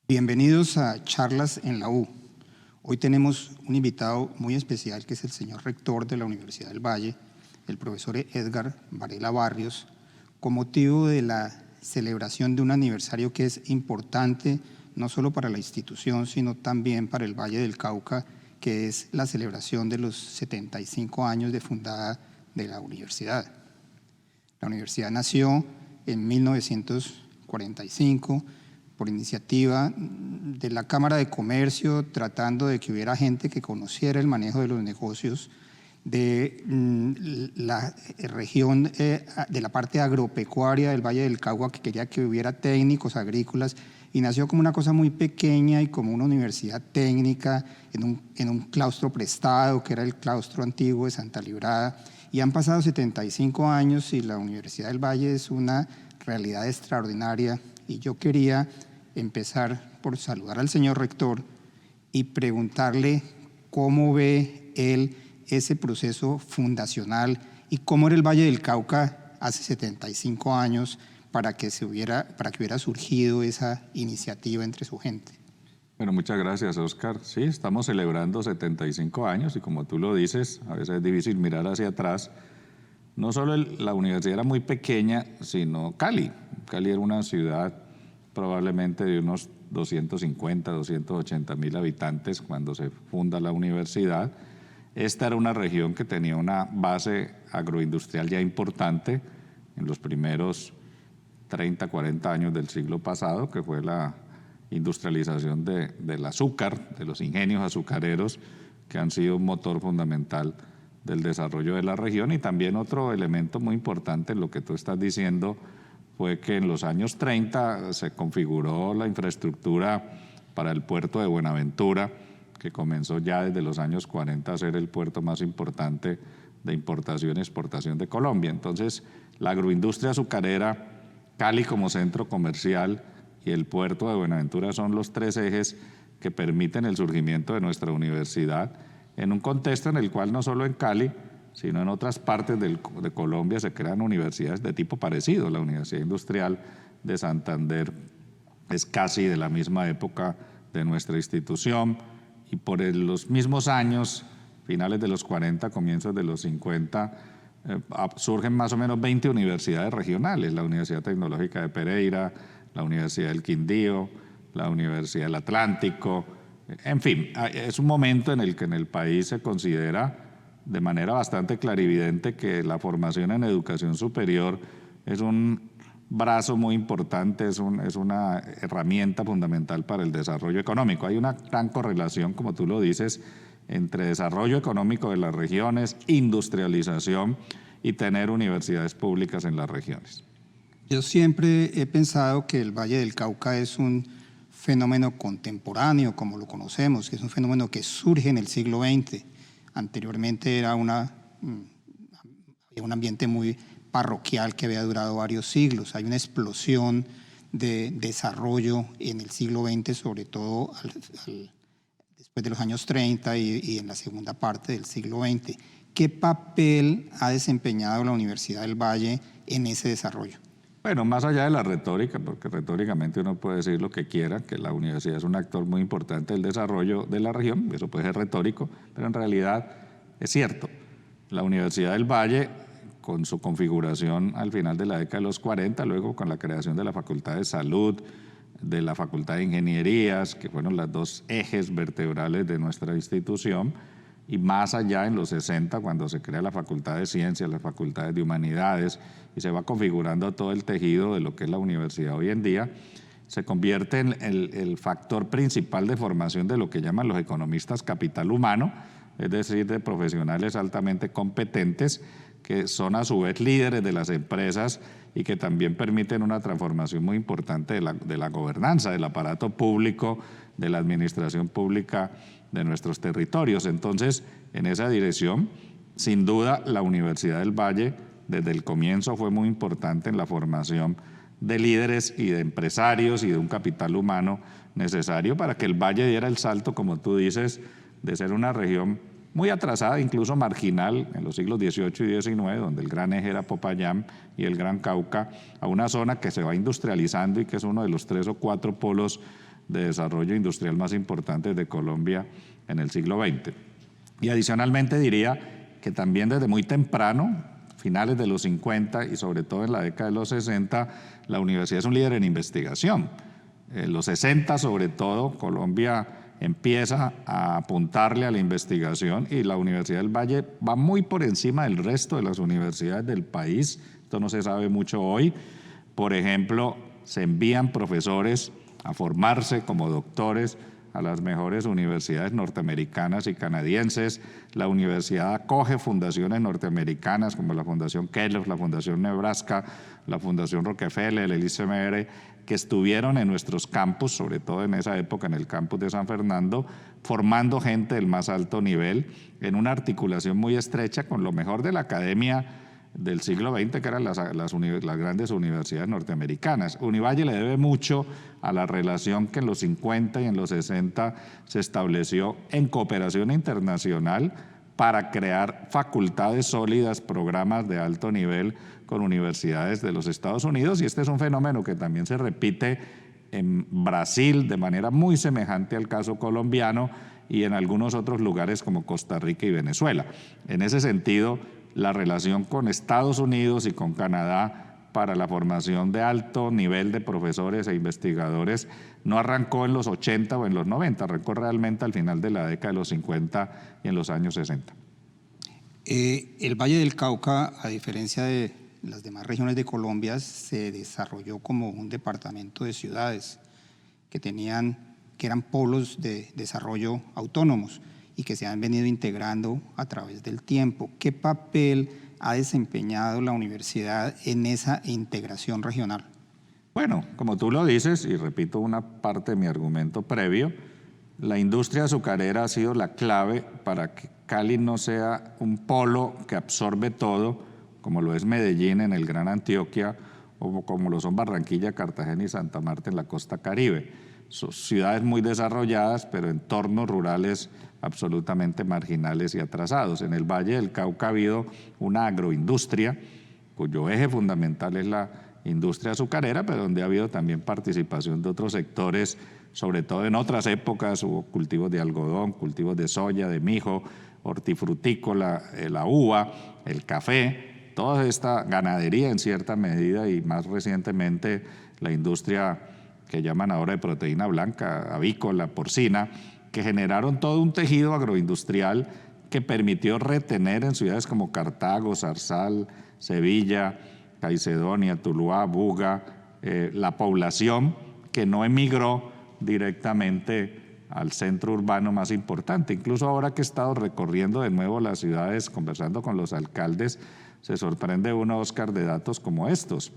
Bienvenidos a Charlas en la U. Hoy tenemos un invitado muy especial que es el señor rector de la Universidad del Valle, el profesor Edgar Varela Barrios, con motivo de la celebración de un aniversario que es importante no solo para la institución, sino también para el Valle del Cauca, que es la celebración de los 75 años de fundada de la universidad. La universidad nació en 1945 por iniciativa de la Cámara de Comercio, tratando de que hubiera gente que conociera el manejo de los negocios de la región, de la parte agropecuaria del Valle del Cauca, que quería que hubiera técnicos agrícolas, y nació como una cosa muy pequeña y como una universidad técnica en un claustro prestado, que era el claustro antiguo de Santa Librada, y han pasado 75 años y la Universidad del Valle es una realidad extraordinaria. Y yo quería empezar por saludar al señor rector y preguntarle cómo ve él ese proceso fundacional y cómo era el Valle del Cauca hace 75 años para que hubiera surgido esa iniciativa entre su gente. Bueno, muchas gracias, Oscar. Sí, estamos celebrando 75 años y como tú lo dices, a veces es difícil mirar hacia atrás. No solo la universidad era muy pequeña, sino Cali. Cali era una ciudad probablemente de unos 250, 280 mil habitantes cuando se funda la universidad. Esta era una región que tenía una base agroindustrial ya importante en los primeros 30, 40 años del siglo pasado, que fue la industrialización del azúcar, de los ingenios azucareros, que han sido un motor fundamental del desarrollo de la región. Y también otro elemento muy importante en lo que tú estás diciendo fue que en los años 30 se configuró la infraestructura para el puerto de Buenaventura, que comenzó ya desde los años 40 a ser el puerto más importante de importación y exportación de Colombia. Entonces, la agroindustria azucarera, Cali como centro comercial y el puerto de Buenaventura son los tres ejes que permiten el surgimiento de nuestra universidad en un contexto en el cual no solo en Cali, sino en otras partes de Colombia se crean universidades de tipo parecido. La Universidad Industrial de Santander es casi de la misma época de nuestra institución y por los mismos años, finales de los 40, comienzos de los 50, surgen más o menos 20 universidades regionales, la Universidad Tecnológica de Pereira, la Universidad del Quindío, la Universidad del Atlántico, en fin, es un momento en el que en el país se considera de manera bastante clarividente que la formación en educación superior es un brazo muy importante, es una herramienta fundamental para el desarrollo económico. Hay una gran correlación, como tú lo dices, entre desarrollo económico de las regiones, industrialización y tener universidades públicas en las regiones. Yo siempre he pensado que el Valle del Cauca es un fenómeno contemporáneo, como lo conocemos, que es un fenómeno que surge en el siglo XX. Anteriormente era un ambiente muy parroquial que había durado varios siglos. Hay una explosión de desarrollo en el siglo XX, sobre todo después de los años 30 y en la segunda parte del siglo XX. ¿Qué papel ha desempeñado la Universidad del Valle en ese desarrollo? Bueno, más allá de la retórica, porque retóricamente uno puede decir lo que quiera, que la universidad es un actor muy importante del desarrollo de la región, eso puede ser retórico, pero en realidad es cierto. La Universidad del Valle, con su configuración al final de la década de los 40, luego con la creación de la Facultad de Salud, de la Facultad de Ingenierías, que fueron los dos ejes vertebrales de nuestra institución, y más allá en los 60, cuando se crea la Facultad de Ciencias, las Facultades de Humanidades, y se va configurando todo el tejido de lo que es la universidad hoy en día, se convierte en el factor principal de formación de lo que llaman los economistas capital humano, es decir, de profesionales altamente competentes que son a su vez líderes de las empresas y que también permiten una transformación muy importante de la gobernanza, del aparato público, de la administración pública de nuestros territorios. Entonces, en esa dirección, sin duda, la Universidad del Valle desde el comienzo fue muy importante en la formación de líderes y de empresarios y de un capital humano necesario para que el Valle diera el salto, como tú dices, de ser una región muy atrasada, incluso marginal, en los siglos XVIII y XIX, donde el gran eje era Popayán y el Gran Cauca, a una zona que se va industrializando y que es uno de los 3 o 4 polos de desarrollo industrial más importantes de Colombia en el siglo XX. Y adicionalmente diría que también desde muy temprano, finales de los 50 y sobre todo en la década de los 60, la universidad es un líder en investigación. En los 60 sobre todo, Colombia empieza a apuntarle a la investigación y la Universidad del Valle va muy por encima del resto de las universidades del país. Esto no se sabe mucho hoy. Por ejemplo, se envían profesores a formarse como doctores a las mejores universidades norteamericanas y canadienses. La universidad acoge fundaciones norteamericanas como la Fundación Kellogg, la Fundación Nebraska, la Fundación Rockefeller, el ICMR, que estuvieron en nuestros campus, sobre todo en esa época en el campus de San Fernando, formando gente del más alto nivel en una articulación muy estrecha con lo mejor de la academia del siglo XX, que eran las grandes universidades norteamericanas. Univalle le debe mucho a la relación que en los 50 y en los 60 se estableció en cooperación internacional para crear facultades sólidas, programas de alto nivel con universidades de los Estados Unidos, y este es un fenómeno que también se repite en Brasil de manera muy semejante al caso colombiano y en algunos otros lugares como Costa Rica y Venezuela. En ese sentido, la relación con Estados Unidos y con Canadá para la formación de alto nivel de profesores e investigadores no arrancó en los 80 o en los 90, arrancó realmente al final de la década de los 50 y en los años 60. El Valle del Cauca, a diferencia de las demás regiones de Colombia, se desarrolló como un departamento de ciudades que eran polos de desarrollo autónomos y que se han venido integrando a través del tiempo. ¿Qué papel ha desempeñado la universidad en esa integración regional? Bueno, como tú lo dices, y repito una parte de mi argumento previo, la industria azucarera ha sido la clave para que Cali no sea un polo que absorbe todo, como lo es Medellín en el Gran Antioquia, o como lo son Barranquilla, Cartagena y Santa Marta en la costa Caribe. Son ciudades muy desarrolladas, pero entornos rurales absolutamente marginales y atrasados. En el Valle del Cauca ha habido una agroindustria cuyo eje fundamental es la industria azucarera, pero donde ha habido también participación de otros sectores, sobre todo en otras épocas hubo cultivos de algodón, cultivos de soya, de mijo, hortifrutícola, la uva, el café, toda esta ganadería en cierta medida y más recientemente la industria que llaman ahora de proteína blanca, avícola, porcina, que generaron todo un tejido agroindustrial que permitió retener en ciudades como Cartago, Zarzal, Sevilla, Caicedonia, Tuluá, Buga, la población que no emigró directamente al centro urbano más importante. Incluso ahora que he estado recorriendo de nuevo las ciudades, conversando con los alcaldes, se sorprende uno, Oscar, de datos como estos.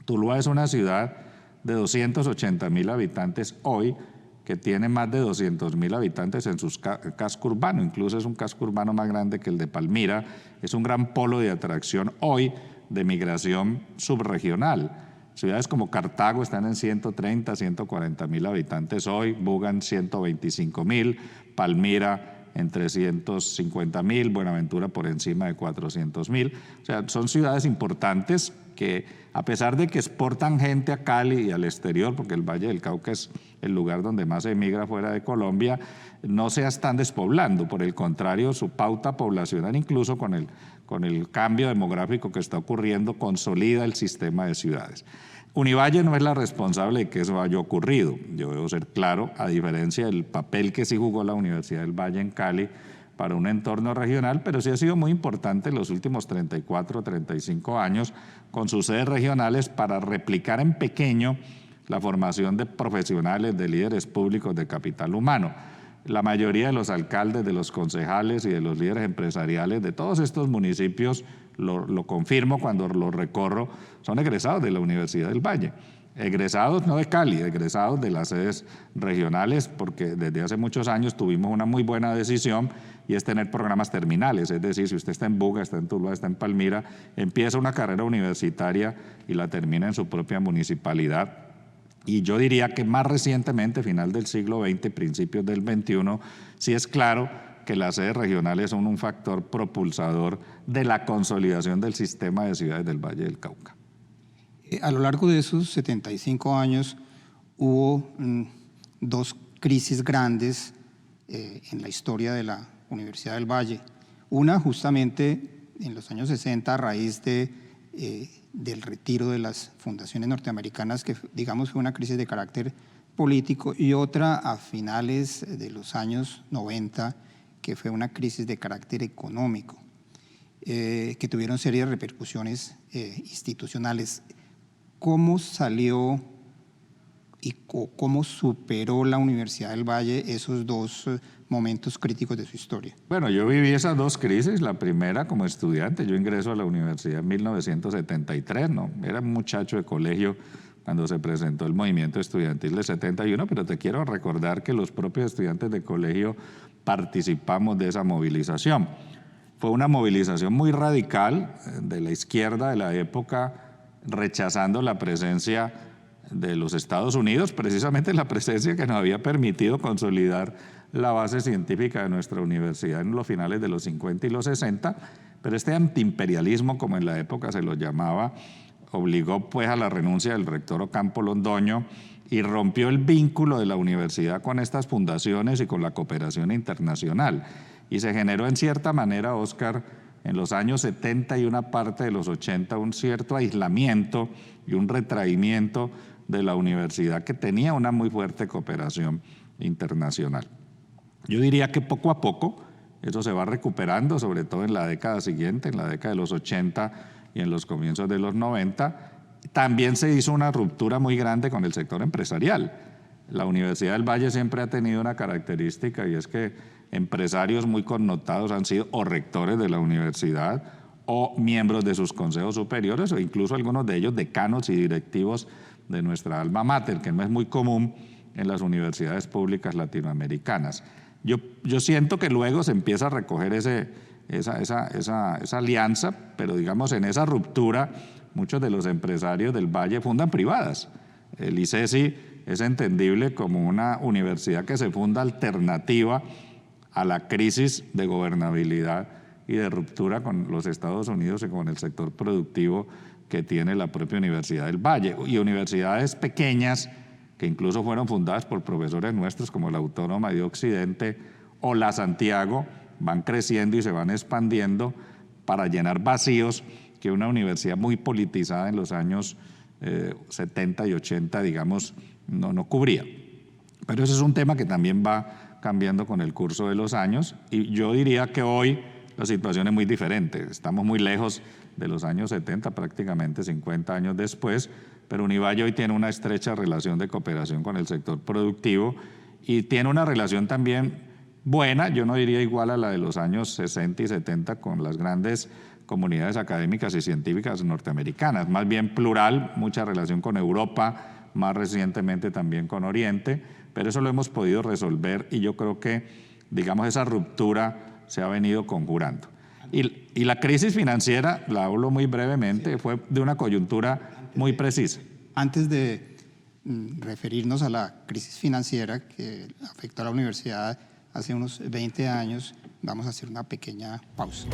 Tuluá es una ciudad de 280.000 habitantes hoy, que tiene más de 200.000 habitantes en su casco urbano, incluso es un casco urbano más grande que el de Palmira, es un gran polo de atracción hoy de migración subregional. Ciudades como Cartago están en 130, 140.000 habitantes hoy, Buga en 125.000, Palmira en 350.000, Buenaventura por encima de 400.000. O sea, son ciudades importantes que, a pesar de que exportan gente a Cali y al exterior, porque el Valle del Cauca es el lugar donde más se emigra fuera de Colombia, no se están despoblando. Por el contrario, su pauta poblacional, incluso con el cambio demográfico que está ocurriendo, consolida el sistema de ciudades. Univalle no es la responsable de que eso haya ocurrido. Yo debo ser claro, a diferencia del papel que sí jugó la Universidad del Valle en Cali para un entorno regional, pero sí ha sido muy importante en los últimos 34 o 35 años con sus sedes regionales para replicar en pequeño la formación de profesionales, de líderes públicos de capital humano. La mayoría de los alcaldes, de los concejales y de los líderes empresariales de todos estos municipios, lo confirmo cuando lo recorro, son egresados de la Universidad del Valle. Egresados no de Cali, egresados de las sedes regionales, porque desde hace muchos años tuvimos una muy buena decisión y es tener programas terminales, es decir, si usted está en Buga, está en Tuluá, está en Palmira, empieza una carrera universitaria y la termina en su propia municipalidad. Y yo diría que más recientemente, final del siglo XX, principios del XXI, sí es claro que las sedes regionales son un factor propulsador de la consolidación del sistema de ciudades del Valle del Cauca. A lo largo de esos 75 años hubo dos crisis grandes en la historia de la Universidad del Valle. Una justamente en los años 60 a raíz del retiro de las fundaciones norteamericanas, que digamos fue una crisis de carácter político, y otra a finales de los años 90, que fue una crisis de carácter económico, que tuvieron serias repercusiones institucionales. ¿Cómo salió y cómo superó la Universidad del Valle esos dos momentos críticos de su historia? Bueno, yo viví esas dos crisis. La primera como estudiante, yo ingreso a la universidad en 1973, ¿no? Era un muchacho de colegio cuando se presentó el movimiento estudiantil del 71, pero te quiero recordar que los propios estudiantes de colegio participamos de esa movilización. Fue una movilización muy radical de la izquierda de la época, rechazando la presencia de los Estados Unidos, precisamente la presencia que nos había permitido consolidar la base científica de nuestra universidad en los finales de los 50 y los 60, pero este antiimperialismo, como en la época se lo llamaba, obligó pues a la renuncia del rector Ocampo Londoño y rompió el vínculo de la universidad con estas fundaciones y con la cooperación internacional. Y se generó en cierta manera, Oscar, en los años 70 y una parte de los 80, un cierto aislamiento y un retraimiento de la universidad que tenía una muy fuerte cooperación internacional. Yo diría que poco a poco eso se va recuperando, sobre todo en la década siguiente, en la década de los 80 y en los comienzos de los 90. También se hizo una ruptura muy grande con el sector empresarial. La Universidad del Valle siempre ha tenido una característica, y es que empresarios muy connotados han sido o rectores de la universidad o miembros de sus consejos superiores, o incluso algunos de ellos decanos y directivos de nuestra alma mater, que no es muy común en las universidades públicas latinoamericanas. Yo siento que luego se empieza a recoger esa alianza, pero digamos en esa ruptura muchos de los empresarios del Valle fundan privadas. El ICESI es entendible como una universidad que se funda alternativa a la crisis de gobernabilidad y de ruptura con los Estados Unidos y con el sector productivo que tiene la propia Universidad del Valle. Y universidades pequeñas que incluso fueron fundadas por profesores nuestros como la Autónoma de Occidente o la Santiago, van creciendo y se van expandiendo para llenar vacíos que una universidad muy politizada en los años 70 y 80, digamos, no cubría. Pero ese es un tema que también va cambiando con el curso de los años, y yo diría que hoy la situación es muy diferente. Estamos muy lejos de los años 70, prácticamente 50 años después, pero Univalle hoy tiene una estrecha relación de cooperación con el sector productivo y tiene una relación también buena, yo no diría igual a la de los años 60 y 70 con las grandes comunidades académicas y científicas norteamericanas, más bien plural, mucha relación con Europa, más recientemente también con Oriente, pero eso lo hemos podido resolver y yo creo que, digamos, esa ruptura se ha venido conjurando. Y la crisis financiera, la hablo muy brevemente, fue de una coyuntura muy precisa. Antes de referirnos a la crisis financiera que afectó a la universidad hace unos 20 años, vamos a hacer una pequeña pausa.